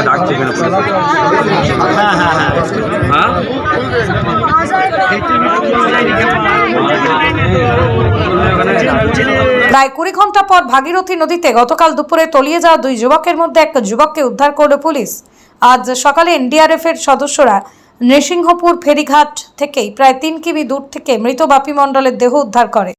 ডাকছে কেন? হ্যাঁ প্রায় 20 ঘন্টা পর ভাগীরথী নদীতে গতকাল দুপুরে তলিয়ে যাওয়া দুই যুবকের মধ্যে এক যুবককে উদ্ধার করল পুলিশ। আজ সকালে এনডিআরএফ এর সদস্যরা নৃসিংহপুর ফেরিঘাট থেকেই প্রায় 3 কিমি দূর থেকে মৃত বাপি মণ্ডলের দেহ উদ্ধার করে।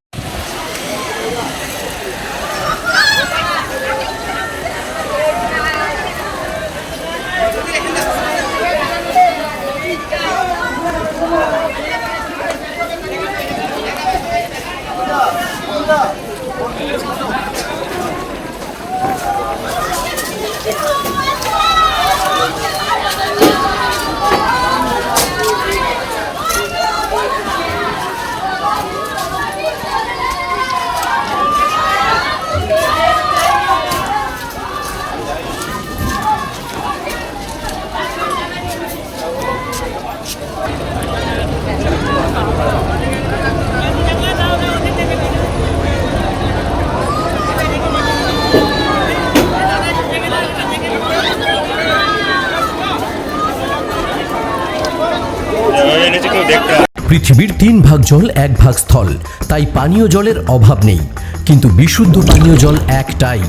পৃথিবীর 3 ভাগ জল 1 ভাগ স্থল, তাই পানীয় জলের অভাব নেই। কিন্তু বিশুদ্ধ পানীয় জল একটাই,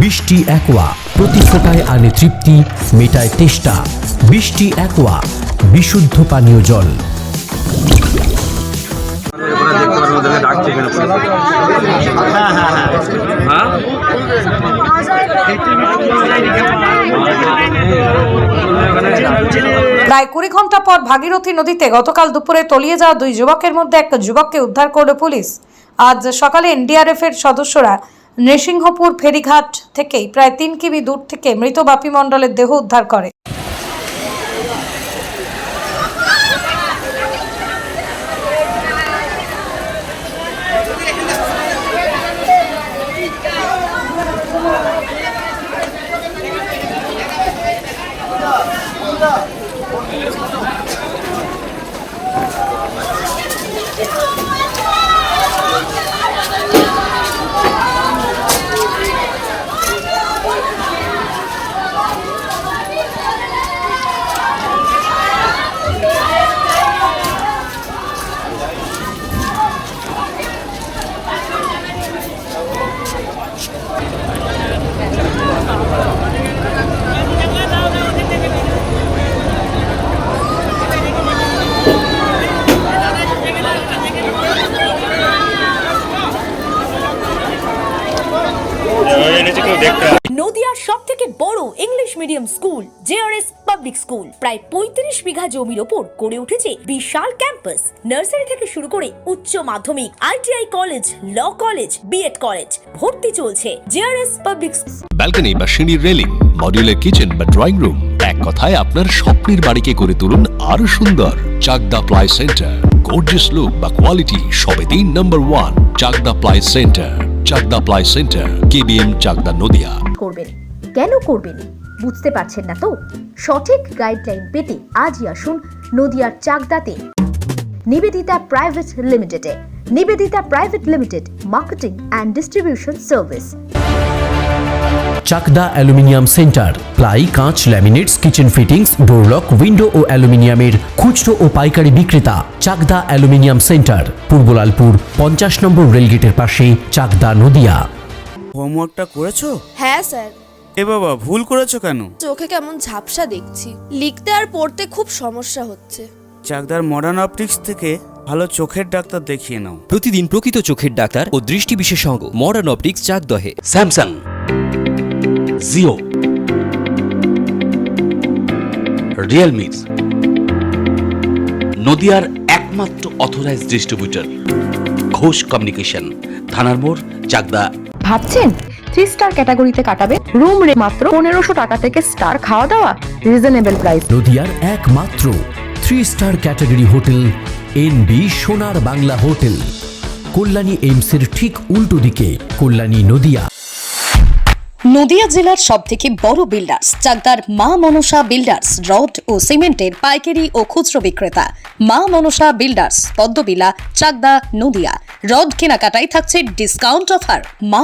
বৃষ্টি অ্যাকোয়া। প্রতি ফোঁটায় আনে তৃপ্তি, মেটায় তেষ্টা। বৃষ্টি অ্যাকোয়া, বিশুদ্ধ পানীয় জল। ডাকছে কেন? হ্যাঁ প্রায় 20 ঘন্টা পর ভাগীরথী নদীতে গতকাল দুপুরে তলিয়ে যাওয়া দুই যুবকের মধ্যে এক যুবককে উদ্ধার করল পুলিশ। আজ সকালে এনডিআরএফ এর সদস্যরা নৃসিংহপুর ফেরিঘাট থেকেই প্রায় 3 কিমি দূর থেকে মৃত বাপি মণ্ডলের দেহ উদ্ধার করে। নদিয়ার সবথেকে বড় English medium school JRS public school প্রায় 35 বিঘা জমির ওপর গড়ে উঠেছে বিশাল ক্যাম্পাস। নার্সারি থেকে শুরু করে উচ্চ মাধ্যমিক, ITI college, law college, BEd college, ভর্তি চলছে জেআরএস পাবলিক। ব্যালকনি বা সিঁড়ির রেলিং, মডিউলার কিচেন বা ড্রয়িং রুম, এক কথায় আপনার স্বপ্নের বাড়িকে করে তুলুন আরো সুন্দর। Chakdah ply centre, gorgeous look বা কোয়ালিটি সবে 3 number 1 Chakdah ply centre. Chakdah ply centre, KBM, Chakdah, Nadia. করবেন কেন করবেন বুঝতে পারছেন না তো? সঠিক গাইডলাইন পেতে আজই আসুন নদিয়ার চাকদাতে নিবেদিতা প্রাইভেট লিমিটেডে। Nivedita private limited, marketing and distribution service. Chakdaha aluminium centre, ply, কাঁচ, laminates, kitchen fittings, door lock, window ও অ্যালুমিনিয়ামের খুচরো ও পাইকারি বিক্রেতা। Chakdaha aluminium centre, Purbalalpur 50 number রেলগেটের পাশে, চাকদা, নদিয়া। হোমওয়ার্কটা করেছো? হ্যাঁ স্যার। এ বাবা, ভুল করেছো কেন? চোখে কেমন ঝাপসা দেখছি, লিখতে আর পড়তে খুব সমস্যা হচ্ছে। চাকদার মডার্ন অপটিক্স থেকে ভালো চোখের ডাক্তার দেখিয়ে নাও। প্রতিদিন প্রকৃত চোখের ডাক্তার ও দৃষ্টি বিশেষজ্ঞ মডার্ন অপটিক্স, চাকদহে। স্যামসাং, জিও, রিয়েলমি, নদিয়ার একমাত্র অথরাইজড ডিস্ট্রিবিউটর ঘোষ কমিউনিকেশন, থানার মোড়, চাকদা। ভাবছেন 3 স্টার ক্যাটাগরিতে কাটাবে? রুম রে মাত্র 1500 টাকা থেকে স্টার, খাওয়া দাওয়া রিজনেবল প্রাইস। নদিয়ার একমাত্র 3 স্টার ক্যাটাগরি হোটেল এনবি সোনার বাংলা হোটেল, কল্যাণী এইমসের ঠিক উল্টো দিকে, কল্যাণী, নদিয়া। নদিয়া জেলার সবথেকে বড় বিল্ডার্স চাকদার মা মনসা বিল্ডার্স, রড ও সিমেন্টের পাইকারি ও খুচরো বিক্রেতা। মা মনসা বিল্ডার্স, পদ্মবিলা, চাকদা, নদিয়া। রড কেনাকাটায় থাকছে ডিসকাউন্ট অফার। মা